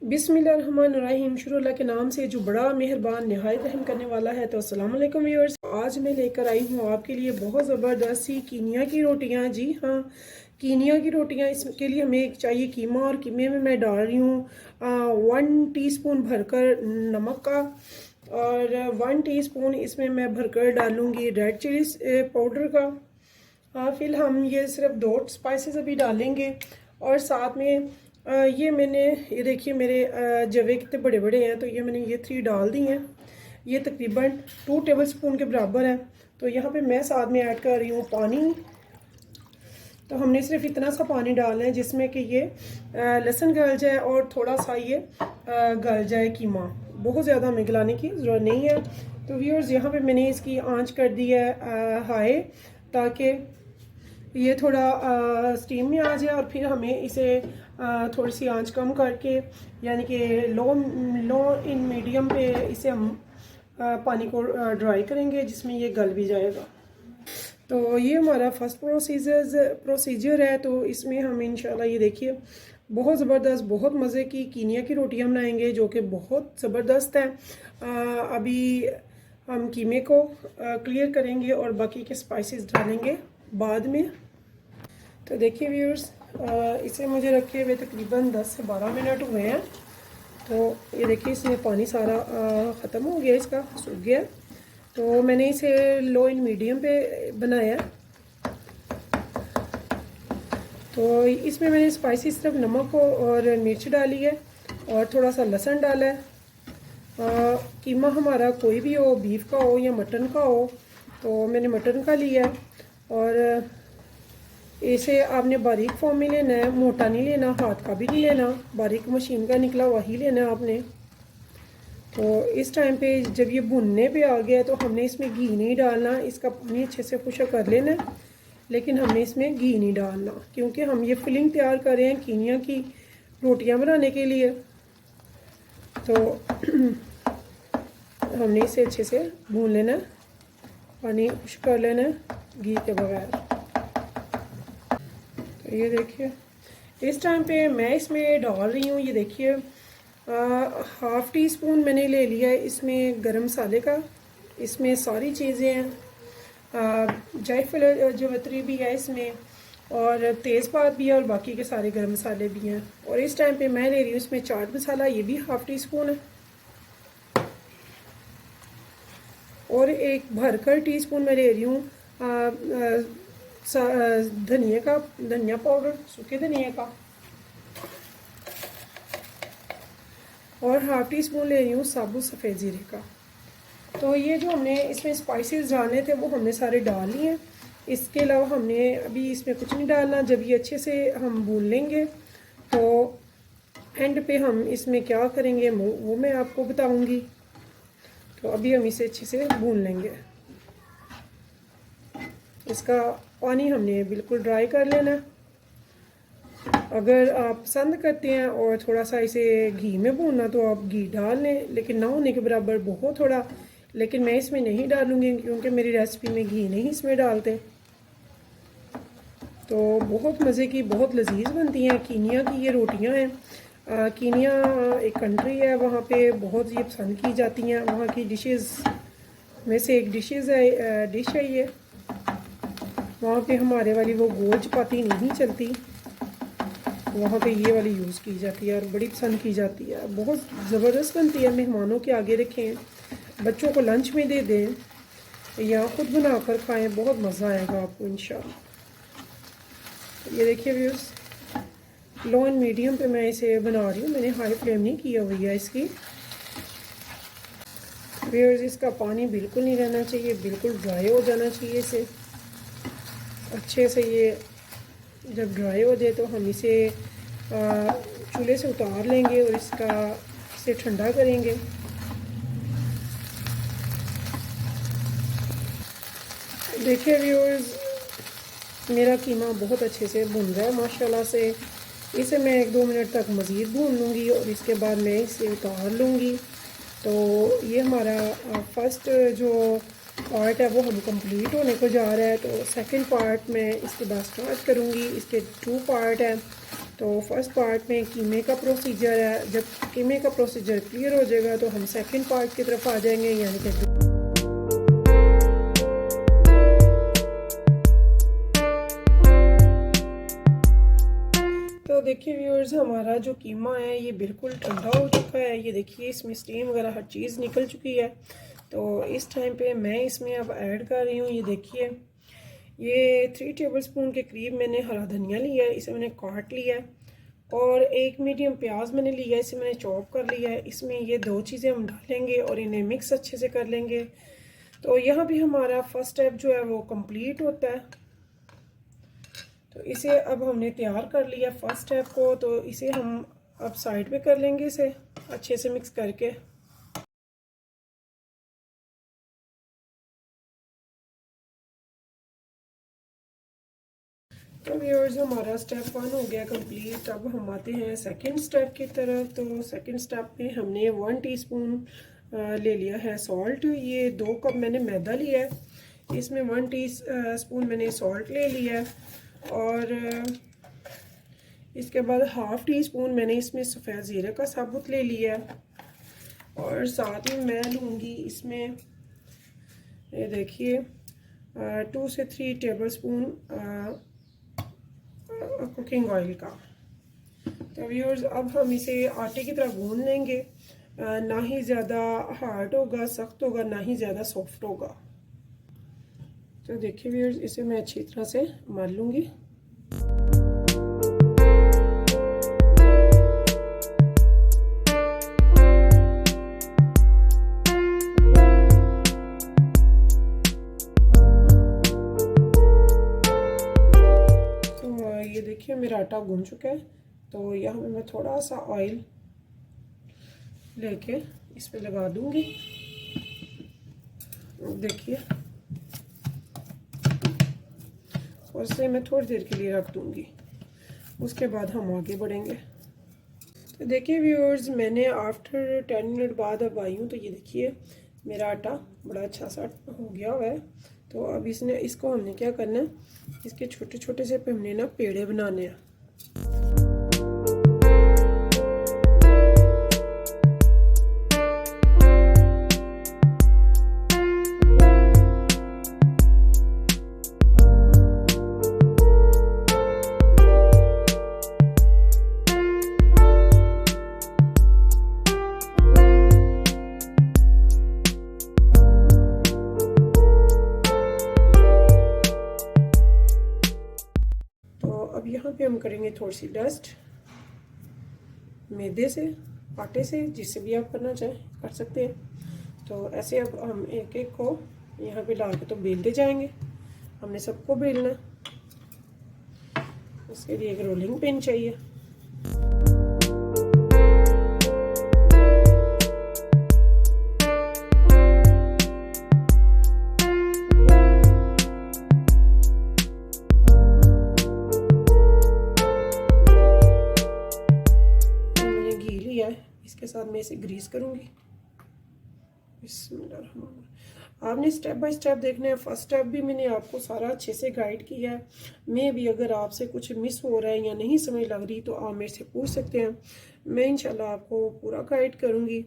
बिस्मिल्लाहिर्रहमानिर्रहीम। शुरू अल्लाह के नाम से जो बड़ा मेहरबान निहायत रहम करने वाला है। तो अस्सलाम वालेकुम व्यूअर्स, आज मैं लेकर आई हूँ आपके लिए बहुत ज़बरदस्त सी कीनिया की रोटियाँ। जी हाँ, कीनिया की रोटियाँ। इसके लिए हमें एक चाहिए कीमा, और कीमे में मैं डाल रही हूँ 1 टीस्पून भरकर नमक का, और 1 टीस्पून इसमें मैं भरकर डालूँगी रेड चिली पाउडर का। फिर हम ये सिर्फ 2 स्पाइसेस अभी डालेंगे, और साथ में ये देखिए मेरे जवे कितने बड़े बड़े हैं, तो ये मैंने ये 3 डाल दी हैं। ये तकरीबन 2 टेबलस्पून के बराबर है। तो यहाँ पे मैं साथ में ऐड कर रही हूँ पानी। तो हमने सिर्फ इतना सा पानी डालना है जिसमें कि ये लहसुन गल जाए और थोड़ा सा ये गल जाए कीमा। बहुत ज़्यादा हमें गलाने की ज़रूरत नहीं है। तो व्यूअर्स, यहाँ पे मैंने इसकी आंच कर दी है हाई, ताकि ये थोड़ा स्टीम में आ जाए। और फिर हमें इसे थोड़ी सी आंच कम करके, यानी कि लो इन मीडियम पे इसे हम पानी को ड्राई करेंगे, जिसमें ये गल भी जाएगा। तो ये हमारा फर्स्ट प्रोसीजर है। तो इसमें हम इंशाल्लाह ये देखिए बहुत ज़बरदस्त, बहुत मज़े की कीनिया की रोटियां बनाएंगे, जो कि बहुत ज़बरदस्त है। अभी हम कीमे को क्लियर करेंगे और बाकी के स्पाइसेस डालेंगे बाद में। तो देखिए व्यूअर्स, इसे मुझे रखे हुए तकरीबन 10 से 12 मिनट हुए हैं। तो ये देखिए इसमें पानी सारा ख़त्म हो गया, इसका सूख गया। तो मैंने इसे लो इन मीडियम पे बनाया। तो इसमें मैंने स्पाइसी सिर्फ नमक और मिर्च डाली है, और थोड़ा सा लहसुन डाला है। कीमा हमारा कोई भी हो, बीफ का हो या मटन का हो। तो मैंने मटन का लिया है, और इसे आपने बारीक फॉर्म में लेना है, मोटा नहीं लेना, हाथ का भी नहीं लेना, बारीक मशीन का निकला हुआ ही लेना है आपने। तो इस टाइम पे जब ये भुनने पे आ गया, तो हमने इसमें घी नहीं डालना, इसका पानी अच्छे से खुश्क कर लेना है, लेकिन हमने इसमें घी नहीं डालना, क्योंकि हम ये फिलिंग तैयार कर रहे हैं कीनिया की रोटियां बनाने के लिए। तो हमने इसे अच्छे से भून लेना है, पानी खुश्क कर लेना है घी के बगैर। तो ये देखिए इस टाइम पे मैं इसमें डाल रही हूँ, ये देखिए 1/2 टीस्पून मैंने ले लिया है इसमें गरम मसाले का। इसमें सारी चीज़ें हैं, जायफल जवित्री भी है इसमें, और तेज़पात भी है, और बाकी के सारे गरम मसाले भी हैं। और इस टाइम पे मैं ले रही हूँ इसमें चाट मसाला, ये भी 1/2 टीस्पून है, और एक भरकर टीस्पून मैं ले रही हूँ धनिया पाउडर, सूखे धनिया का, और 1/2 टीस्पून ले रही हूँ साबुत सफ़ेद ज़ीरे का। तो ये जो हमने इसमें स्पाइसेस डालने थे वो हमने सारे डाल लिए हैं। इसके अलावा हमने अभी इसमें कुछ नहीं डालना। जब ये अच्छे से हम भून लेंगे, तो एंड पे हम इसमें क्या करेंगे वो मैं आपको बताऊंगी। तो अभी हम इसे अच्छे से भून लेंगे। इसका पानी हमने बिल्कुल ड्राई कर लेना। अगर आप पसंद करते हैं और थोड़ा सा इसे घी में भूनना, तो आप घी डाल लें, लेकिन ना होने के बराबर बहुत थोड़ा। लेकिन मैं इसमें नहीं डालूँगी, क्योंकि मेरी रेसिपी में घी नहीं इसमें डालते। तो बहुत मज़े की, बहुत लजीज बनती हैं कीनिया की ये रोटियां हैं। कीनिया एक कंट्री है, वहाँ पे बहुत ये पसंद की जाती हैं। वहाँ की डिशेस में से एक डिश है ये। वहाँ पे हमारे वाली वो गोल चपाती नहीं चलती, वहाँ पे ये वाली यूज़ की जाती है, और बड़ी पसंद की जाती है। बहुत ज़बरदस्त बनती है। मेहमानों के आगे रखें, बच्चों को लंच में दे दें, या ख़ुद बना कर खाएँ, बहुत मज़ा आएगा आपको इंशाल्लाह। ये देखिए व्यूअर्स, लो एंड मीडियम पे मैं इसे बना रही हूँ, मैंने हाई फ्लेम नहीं किया हुई है इसकी। व्यूअर्स, इसका पानी बिल्कुल नहीं रहना चाहिए, बिल्कुल ड्राई हो जाना चाहिए इसे अच्छे से। ये जब ड्राई हो जाए तो हम इसे चूल्हे से उतार लेंगे, और इसे ठंडा करेंगे। देखिए व्यूअर्स, मेरा कीमा बहुत अच्छे से भुन रहा है माशाल्लाह से। इसे मैं 1-2 मिनट तक मज़ीद भून लूँगी, और इसके बाद मैं इसे उतार लूँगी। तो ये हमारा फर्स्ट जो पार्ट है वो हम कंप्लीट होने को जा रहा है। तो सेकंड पार्ट में इसके बाद स्टार्ट करूँगी। इसके 2 पार्ट हैं। तो फर्स्ट पार्ट में कीमे का प्रोसीजर है। जब कीमे का प्रोसीजर क्लियर हो जाएगा तो हम सेकंड पार्ट की तरफ आ जाएंगे, यानी कि तो देखिए व्यूअर्स, हमारा जो कीमा है ये बिल्कुल ठंडा हो चुका है। ये देखिए इसमें स्टीम वगैरह हर चीज़ निकल चुकी है। तो इस टाइम पे मैं इसमें अब ऐड कर रही हूँ, ये देखिए ये 3 टेबलस्पून के करीब मैंने हरा धनिया लिया है, इसे मैंने काट लिया है। और 1 मीडियम प्याज मैंने लिया है, इसे मैंने चॉप कर लिया है। इसमें ये 2 चीज़ें हम डालेंगे और इन्हें मिक्स अच्छे से कर लेंगे। तो यहाँ भी हमारा फर्स्ट स्टेप जो है वो कंप्लीट होता है। तो इसे अब हमने तैयार कर लिया फर्स्ट स्टेप को। तो इसे हम अब साइड पे कर लेंगे, इसे अच्छे से मिक्स करके। तो व्यूअर्स, हमारा स्टेप 1 हो गया कंप्लीट। अब हम आते हैं सेकंड स्टेप की तरफ। तो सेकंड स्टेप में हमने 1 टीस्पून ले लिया है सॉल्ट। ये 2 कप मैंने मैदा लिया है, इसमें 1 टीस्पून मैंने सॉल्ट ले लिया है। और इसके बाद 1/2 टीस्पून मैंने इसमें सफ़ेद ज़ीरे का साबुत ले लिया है। और साथ में मैं लूँगी इसमें, ये देखिए 2 से 3 टेबलस्पून कुकिंग ऑयल का। तो व्यूअर्स, अब हम इसे आटे की तरह गूंद लेंगे। ना ही ज़्यादा हार्ड होगा, सख्त होगा, ना ही ज़्यादा सॉफ्ट होगा। तो देखिए व्यूअर्स, इसे मैं अच्छी तरह से मल लूँगी। ये देखिए मेरा आटा गूंद चुका है। तो यहाँ मैं थोड़ा सा ऑयल लेके इस पे लगा दूंगी। देखिए, और इसे मैं थोड़ी देर के लिए रख दूंगी, उसके बाद हम आगे बढ़ेंगे। तो देखिए व्यूअर्स, मैंने आफ्टर 10 मिनट बाद अब आई हूँ। तो ये देखिए मेरा आटा बड़ा अच्छा सा हो गया हुआ है। तो अब इसको हमने क्या करना है, इसके छोटे छोटे से हमने ना पेड़े बनाने हैं। अब यहाँ पे हम करेंगे थोड़ी सी डस्ट मैदे से, आटे से, जिससे भी आप करना चाहें कर सकते हैं। तो ऐसे अब हम एक एक को यहाँ पे डाल के तो बेलते जाएंगे। हमने सबको बेलना, उसके लिए एक रोलिंग पिन चाहिए। इसके साथ मैं इसे ग्रीस करूंगी। आपने स्टेप बाय स्टेप देखना है। फर्स्ट स्टेप भी मैंने आपको सारा अच्छे से गाइड किया है। मैं भी अगर आपसे कुछ मिस हो रहा है या नहीं समझ लग रही तो आप मेरे से पूछ सकते हैं, मैं इंशाल्लाह आपको पूरा गाइड करूंगी।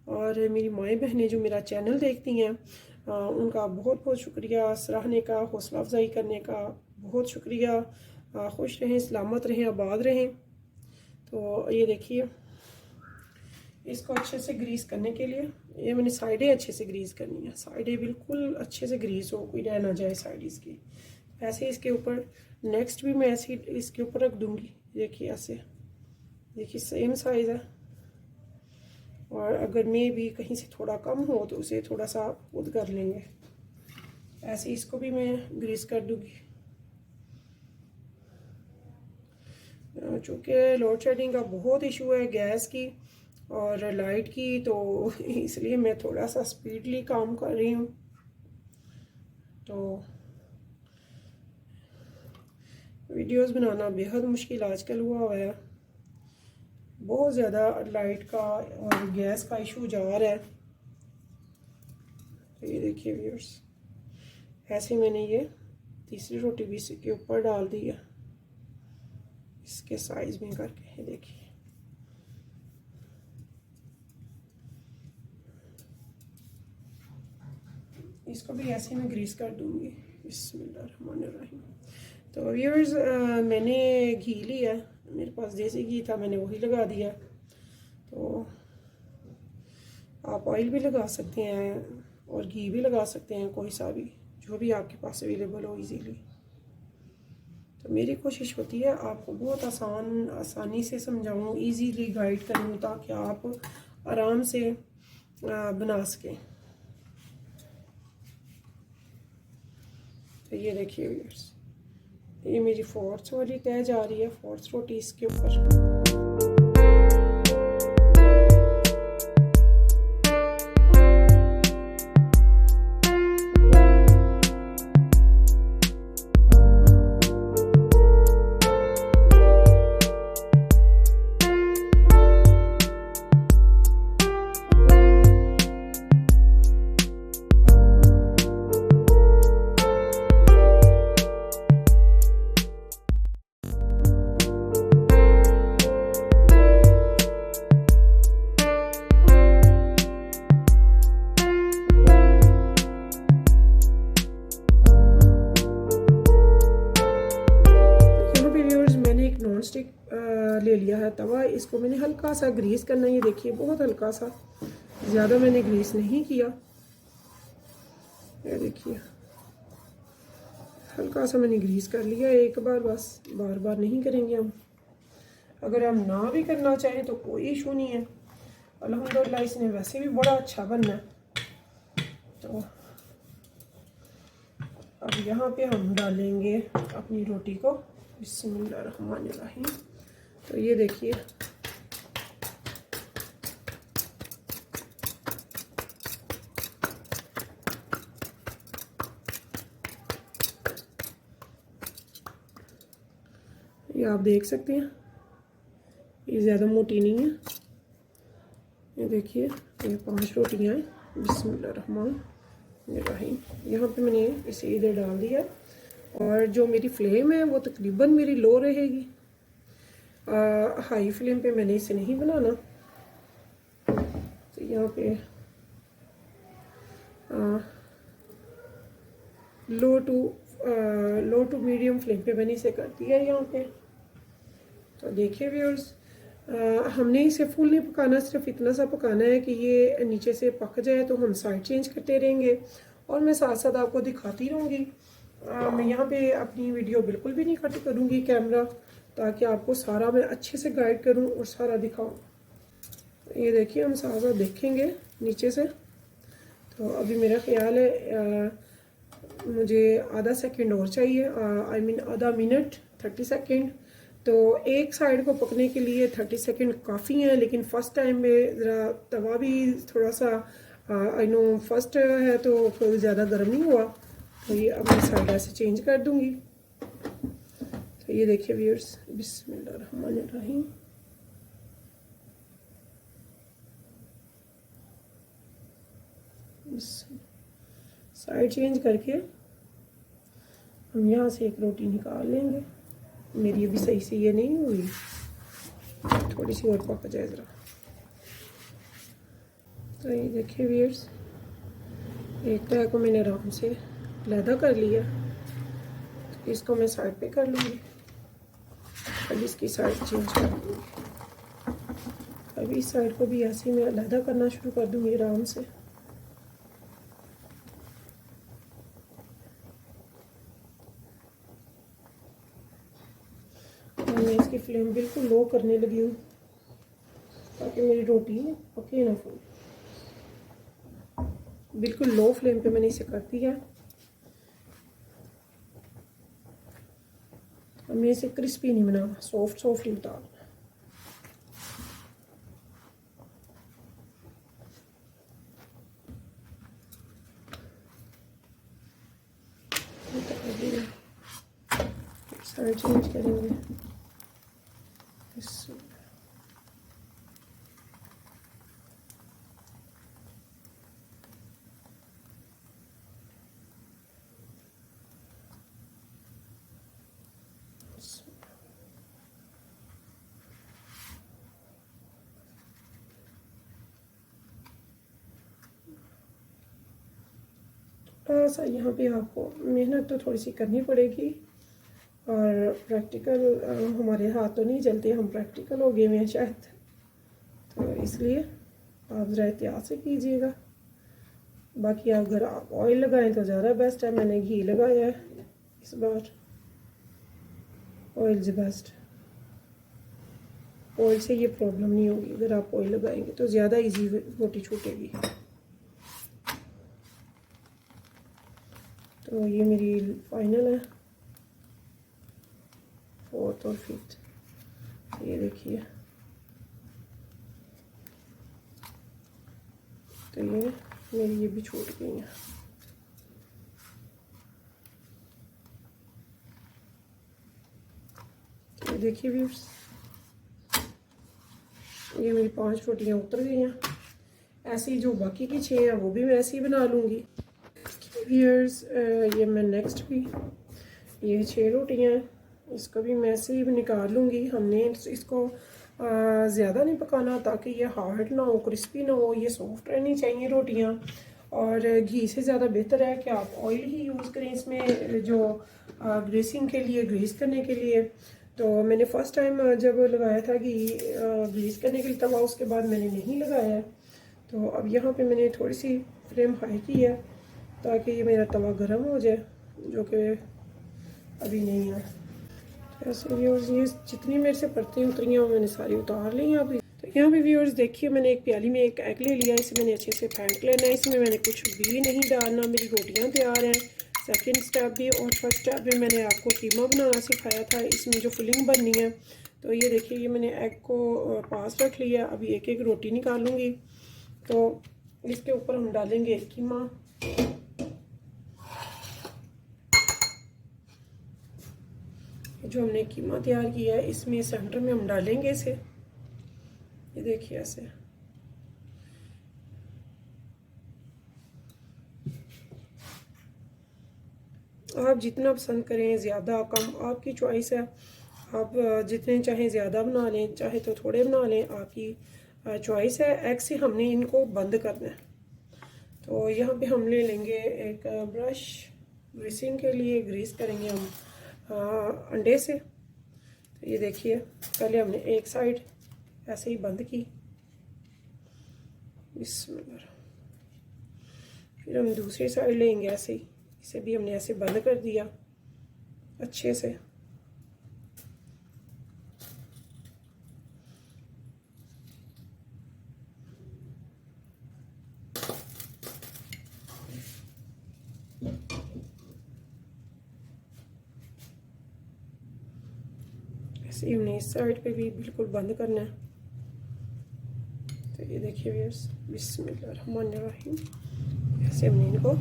और मेरी माएँ बहनें जो मेरा चैनल देखती हैं, उनका बहुत बहुत शुक्रिया, सराहने का, हौसला अफजाई करने का बहुत शुक्रिया। खुश रहें, सलामत रहें, आबाद रहें। तो ये देखिए, इसको अच्छे से ग्रीस करने के लिए ये मैंने साइडें अच्छे से ग्रीस करनी है। साइडें बिल्कुल अच्छे से ग्रीस हो, कोई रह ना जाए साइड इसकी। ऐसे इसके ऊपर नेक्स्ट भी मैं ऐसे इसके ऊपर रख दूंगी। देखिए ऐसे, देखिए सेम साइज़ है। और अगर मैं भी कहीं से थोड़ा कम हो तो उसे थोड़ा सा खुद कर लेंगे। ऐसे इसको भी मैं ग्रीस कर दूंगी। चूँकि लोड शेडिंग का बहुत इशू है, गैस की और लाइट की, तो इसलिए मैं थोड़ा सा स्पीडली काम कर रही हूँ। तो वीडियोस बनाना बेहद मुश्किल आजकल हुआ है। बहुत ज़्यादा लाइट का और गैस का इशू जा रहा है। तो ये देखिए व्यूअर्स, ऐसे मैंने ये तीसरी रोटी भी इसके ऊपर डाल दी है, इसके साइज में करके। ये देखिए, इसको भी ऐसे मैं ग्रीस कर दूंगी। बिस्मिल्लाहिर्रहमानिर्रहीम। तो व्यूअर्स, मैंने घी लिया, मेरे पास देसी घी था, मैंने वही लगा दिया। तो आप ऑयल भी लगा सकते हैं और घी भी लगा सकते हैं, कोई सा भी, जो भी आपके पास अवेलेबल हो इजीली। तो मेरी कोशिश होती है आपको बहुत आसानी से समझाऊँ, इजीली गाइड करूँ, ताकि आप आराम से बना सकें। तो ये देखिए व्यूअर्स, ये मेरी फोर्थ वाली तय जा रही है, फोर्थ रोटी इसके ऊपर। नॉन स्टिक ले लिया है तवा, इसको मैंने हल्का सा ग्रीस करना है। ये देखिए, बहुत हल्का सा, ज़्यादा मैंने ग्रीस नहीं किया। ये देखिए, हल्का सा मैंने ग्रीस कर लिया एक बार, बस बार बार नहीं करेंगे हम। अगर हम ना भी करना चाहें तो कोई इशू नहीं है, अल्हम्दुलिल्लाह इसने वैसे भी बड़ा अच्छा बनना है। तो अब यहाँ पे हम डालेंगे अपनी रोटी को। बिस्मिल्लाहिर्रहमानिर्रहीम। तो ये देखिए, ये आप देख सकते हैं, ये ज़्यादा मोटी नहीं है। ये देखिए, ये 5 रोटियाँ हैं। बिस्मिल्लाहिर्रहमानिर्रहीम। यहाँ पे मैंने इसे इधर डाल दिया, और जो मेरी फ्लेम है वो तकरीबन मेरी लो रहेगी। हाई फ्लेम पे मैंने इसे नहीं बनाना। तो यहाँ पे लो टू मीडियम फ्लेम पे मैंने इसे कर दिया यहाँ पे। तो देखिए व्यूअर्स, हमने इसे फुल नहीं पकाना, सिर्फ इतना सा पकाना है कि ये नीचे से पक जाए। तो हम साइड चेंज करते रहेंगे और मैं साथ साथ आपको दिखाती रहूँगी। मैं यहाँ पे अपनी वीडियो बिल्कुल भी नहीं कट करूँगी कैमरा, ताकि आपको सारा मैं अच्छे से गाइड करूँ और सारा दिखाऊँ। ये देखिए, हम साथ साथ देखेंगे नीचे से। तो अभी मेरा ख्याल है मुझे आधा सेकंड और चाहिए, आई मीन आधा मिनट, 30 सेकंड। तो एक साइड को पकने के लिए 30 सेकंड काफ़ी हैं, लेकिन फ़र्स्ट टाइम में ज़रा तवा भी थोड़ा सा, आई नो फर्स्ट है तो कोई ज़्यादा गर्म नहीं हुआ। तो ये अब मैं साइड ऐसे चेंज कर दूँगी। तो ये देखिए व्यूअर्स, बिस्मिल्लाहिर्रहमानिर्रहीम। साइड चेंज करके हम यहाँ से एक रोटी निकाल लेंगे। मेरी अभी सही से ये नहीं हुई, थोड़ी सी और पक जाए ज़रा। तो ये देखिए व्यूअर्स, एक तय को मैंने आराम से लैदा कर लिया। तो इसको मैं साइड पे कर लूँगी, अब इसकी साइड चेंज कर दूँगी। अभी इस साइड को भी ऐसे ही मैं लैदा करना शुरू कर दूँगी आराम से। मैं इसकी फ्लेम बिल्कुल लो करने लगी हूँ, ताकि मेरी रोटी पके ना फूल। बिल्कुल लो फ्लेम पे मैंने इसे कर दिया। हमें इसे क्रिस्पी नहीं बनाना, सॉफ्ट सॉफ्ट ही उतारना। साइड चेंज करेंगे। थोड़ा सा यहाँ पे आपको मेहनत तो थोड़ी सी करनी पड़ेगी, और प्रैक्टिकल हमारे हाथ तो नहीं चलते, हम प्रैक्टिकल हो गए हैं शायद, तो इसलिए आप ज़रा एहतियात से कीजिएगा। बाकी अगर आप ऑयल लगाएं तो ज़्यादा बेस्ट है, मैंने घी लगाया है इस बार, ऑयल इज़ बेस्ट। ऑयल से ये प्रॉब्लम नहीं होगी, अगर आप ऑयल लगाएंगे तो ज़्यादा इजी रोटी छूटेगी। तो ये मेरी फाइनल है, फोर्थ और फिफ्थ, ये देखिए। तो ये मेरी ये भी छूट गई हैं। तो ये देखिए व्यूअर्स, ये मेरी 5 रोटियां उतर गई हैं। ऐसी जो बाकी की 6 हैं वो भी मैं ऐसे ही बना लूँगी व्यूअर्स। ये मैं नेक्स्ट भी, ये 6 रोटियां हैं, इसको भी मैं ऐसे ही निकाल लूँगी। हमने इसको ज़्यादा नहीं पकाना ताकि ये हार्ड ना हो, क्रिस्पी ना हो, ये सॉफ्ट रहनी चाहिए रोटियां। और घी से ज़्यादा बेहतर है कि आप ऑयल ही यूज़ करें इसमें, जो ग्रीसिंग के लिए, ग्रीस करने के लिए। तो मैंने फ़र्स्ट टाइम जब लगाया था घी ग्रीस करने के लिए तवा, उसके बाद मैंने नहीं लगाया है। तो अब यहाँ पे मैंने थोड़ी सी फ्लेम हाई की है ताकि ये मेरा तवा गर्म हो जाए, जो कि अभी नहीं है। ऐसे व्यूअर्स, ये जितनी मेरे से परतें उतरी हैं वो मैंने सारी उतार ली हैं अभी। तो यहाँ पे व्यूअर्स देखिए, मैंने एक प्याली में एक एग ले लिया, इसे मैंने अच्छे से फेंट लेना है। इसमें मैंने कुछ भी नहीं डालना, मेरी रोटियाँ तैयार हैं। सेकंड स्टेप भी और फर्स्ट स्टेप भी मैंने आपको कीमा बनाना सिखाया था, इसमें जो फिलिंग बननी है। तो ये देखिए, ये मैंने एग को पास रख लिया, अभी एक एक रोटी निकालूंगी। तो इसके ऊपर हम डालेंगे कीमा। जो हमने कीमा तैयार किया है इसमें सेंटर में हम डालेंगे इसे, ये देखिए ऐसे। आप जितना पसंद करें, ज़्यादा कम आपकी चॉइस है। आप जितने चाहें ज़्यादा बना लें, चाहे तो थोड़े बना लें, आपकी चॉइस है। एग से हमने इनको बंद करना है। तो यहाँ पे हम ले लेंगे एक ब्रश, ग्रीसिंग के लिए ग्रीस करेंगे हम अंडे से। तो ये देखिए, पहले हमने एक साइड ऐसे ही बंद की, बिस्मिल्लाह। फिर हम दूसरी साइड लेंगे ऐसे ही, इसे भी हमने ऐसे बंद कर दिया अच्छे से। ऐसे ही हमने इस साइड पे भी बिल्कुल बंद करना है। तो ये देखिए व्यूअर्स, बिस्मिल्लाहिर्रहमानिर्रहीम, ऐसे हमने इनको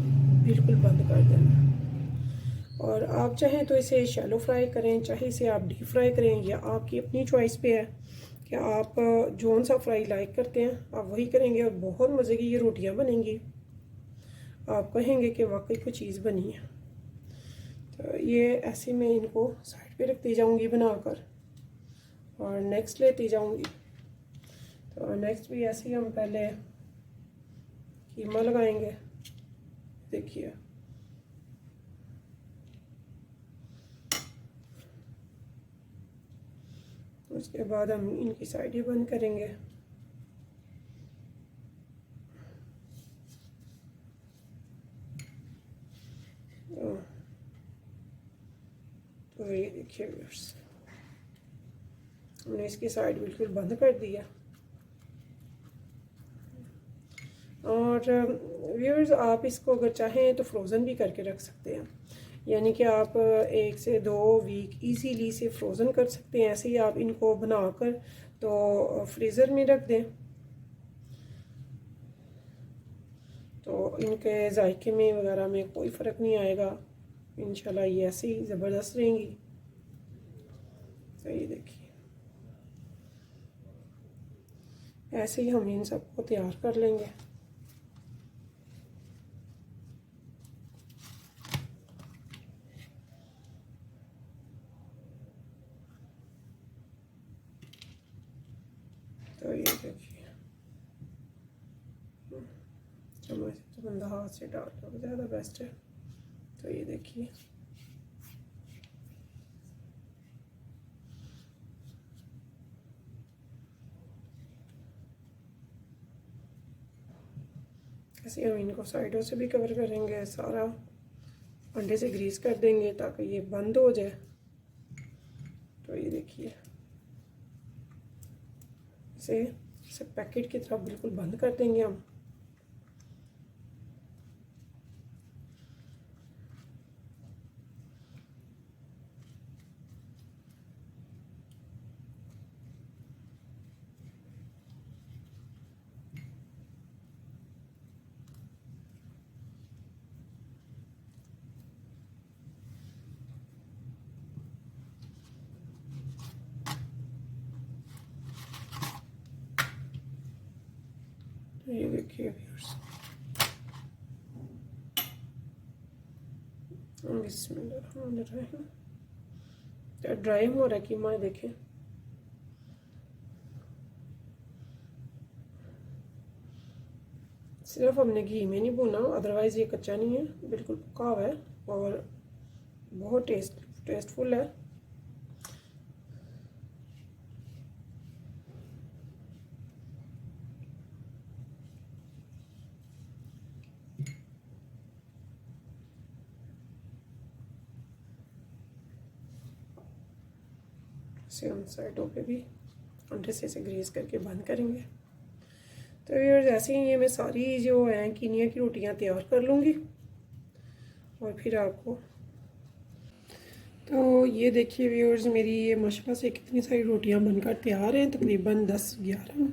बिल्कुल बंद कर देना है। और आप चाहें तो इसे शैलो फ्राई करें, चाहे इसे आप डीप फ्राई करें, या आपकी अपनी चॉइस पे है कि आप जौन सा फ्राई लाइक करते हैं आप वही करेंगे, और बहुत मज़े की ये रोटियां बनेंगी। आप कहेंगे कि वाकई कुछ चीज़ बनी है। तो ये ऐसे मैं इनको साइड पे रखती जाऊंगी बनाकर, और नेक्स्ट लेती जाऊंगी। तो नेक्स्ट भी ऐसे ही हम पहले कीमा लगाएंगे, देखिए। उसके बाद हम इनकी साइडें बंद करेंगे। तो ये देखिए व्यूअर्स, हमने इसकी साइड बिल्कुल बंद कर दिया। और व्यूअर्स, आप इसको अगर चाहें तो फ्रोज़न भी करके रख सकते हैं, यानी कि आप 1 से 2 वीक इजीली से फ्रोज़न कर सकते हैं। ऐसे ही आप इनको बनाकर तो फ्रीज़र में रख दें, तो इनके जायके में वगैरह में कोई फ़र्क नहीं आएगा। इंशाल्लाह ये ऐसे ही ज़बरदस्त रहेंगी। तो ये देखिए, ऐसे ही हम इन सबको तैयार कर लेंगे। तो ये देखिए, चम्मच तो बंदा हाथ से डाल लो, ज़्यादा बेस्ट है। तो ये देखिए ऐसे हम इनको साइडों से भी कवर करेंगे, सारा अंडे से ग्रीस कर देंगे ताकि ये बंद हो जाए। तो ये देखिए इसे पैकेट की तरफ बिल्कुल बंद कर देंगे हम। ये देखिए व्यूअर्स, बिस्मिल्लाहिर्रहमानिर्रहीम। ड्राई हो रहा है कीमा, देखें सिर्फ हमने घी में नहीं भुना, अदरवाइज़ ये कच्चा नहीं है, बिल्कुल पका हुआ है और बहुत टेस्टफुल है। इसे हम साइडों पे भी अंडे से ग्रीस करके बंद करेंगे। तो यार जैसे ही ये मैं सारी जो है कीनिया की रोटियां तैयार कर लूँगी और फिर आपको, तो ये देखिए व्यूअर्स मेरी ये माशाल्लाह से कितनी सारी रोटियां बनकर तैयार हैं, तकरीबन 10-11।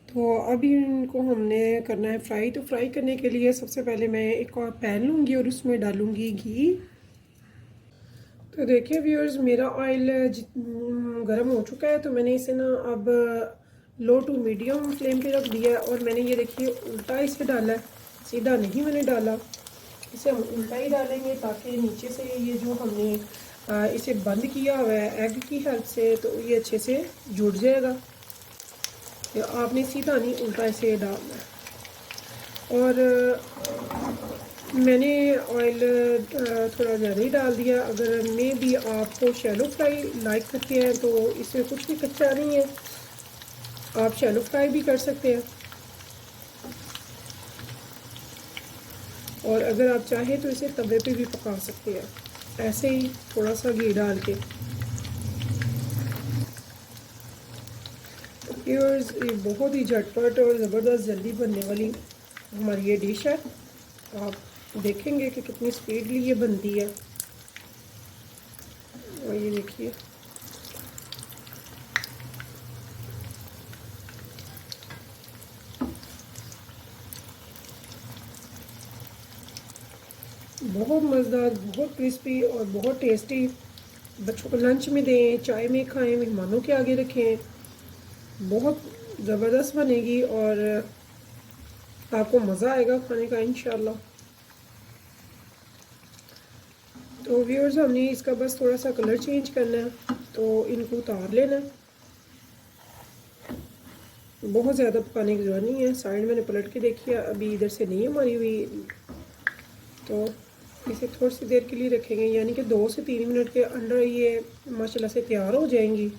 तो अभी इनको हमने करना है फ्राई। तो फ्राई करने के लिए सबसे पहले मैं एक और पैन लूँगी और उसमें डालूँगी घी। तो देखिए व्यूअर्स मेरा ऑयल गर्म हो चुका है, तो मैंने इसे ना अब लो टू मीडियम फ्लेम पे रख दिया है और मैंने ये देखिए उल्टा इसे डाला है, सीधा नहीं मैंने डाला, इसे हम उल्टा ही डालेंगे ताकि नीचे से ये जो हमने इसे बंद किया हुआ है एग की हेल्प से, तो ये अच्छे से जुड़ जाएगा। तो आपने सीधा नहीं उल्टा इसे डालना है। और मैंने ऑयल थोड़ा ज़्यादा ही डाल दिया। अगर मे भी आपको शैलो फ्राई लाइक करते हैं तो इसमें कुछ भी कच्चा नहीं है, आप शैलो फ्राई भी कर सकते हैं। और अगर आप चाहें तो इसे तवे पे भी पका सकते हैं, ऐसे ही थोड़ा सा घी डाल के। व्यूअर्स ये बहुत ही झटपट और ज़बरदस्त जल्दी बनने वाली हमारी ये डिश है। आप देखेंगे कि कितनी स्पीडली ये बनती है। और ये देखिए बहुत मज़ेदार, बहुत क्रिस्पी और बहुत टेस्टी। बच्चों को लंच में दें, चाय में खाएं, मेहमानों के आगे रखें, बहुत ज़बरदस्त बनेगी और आपको मज़ा आएगा खाने का इंशाल्लाह। तो व्यूअर्स हमने इसका बस थोड़ा सा कलर चेंज करना है, तो इनको उतार लेना है, बहुत ज़्यादा पकाने की ज़रूरत नहीं है। साइड मैंने पलट के देखी है, अभी इधर से नहीं हमारी हुई, तो इसे थोड़ी सी देर के लिए रखेंगे, यानी कि 2 से 3 मिनट के अंदर ये माशाल्लाह से तैयार हो जाएंगी।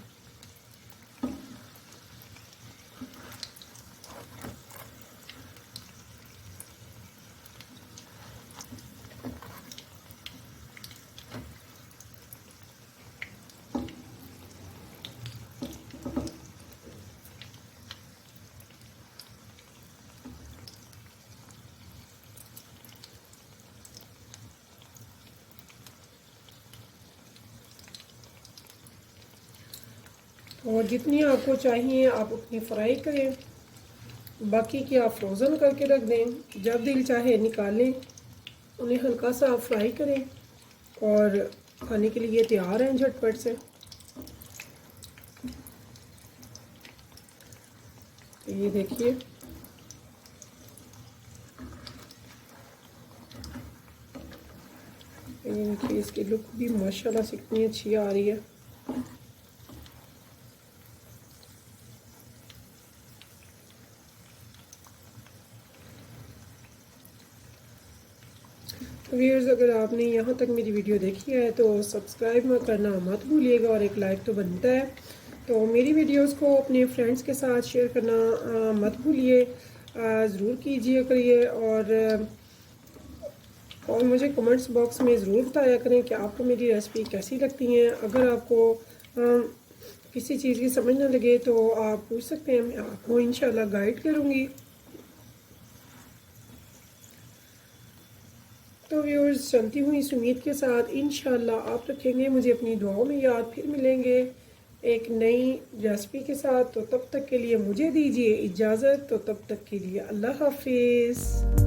और जितनी आपको चाहिए आप उतनी फ्राई करें, बाकी की आप फ्रोज़न करके रख दें, जब दिल चाहे निकालें, उन्हें हल्का सा आप फ्राई करें और खाने के लिए तैयार हैं झटपट से। तो ये देखिए इसकी लुक भी माशाल्लाह से कितनी अच्छी आ रही है। व्यूअर्स, अगर आपने यहाँ तक मेरी वीडियो देखी है तो सब्सक्राइब करना मत भूलिएगा और एक लाइक तो बनता है। तो मेरी वीडियोस को अपने फ्रेंड्स के साथ शेयर करना मत भूलिए, ज़रूर कीजिए करिए। और मुझे कमेंट्स बॉक्स में ज़रूर बताया करें कि आपको मेरी रेसिपी कैसी लगती हैं। अगर आपको किसी चीज़ की समझ ना लगे तो आप पूछ सकते हैं, मैं आपको इंशाल्लाह गाइड करूँगी। तो व्यूअर्स, चलती हुई इस उम्मीद के साथ इंशाल्लाह आप रखेंगे मुझे अपनी दुआओं में याद। फिर मिलेंगे एक नई रेसिपी के साथ। तो तब तक के लिए मुझे दीजिए इजाज़त। तो तब तक के लिए अल्लाह हाफिज़।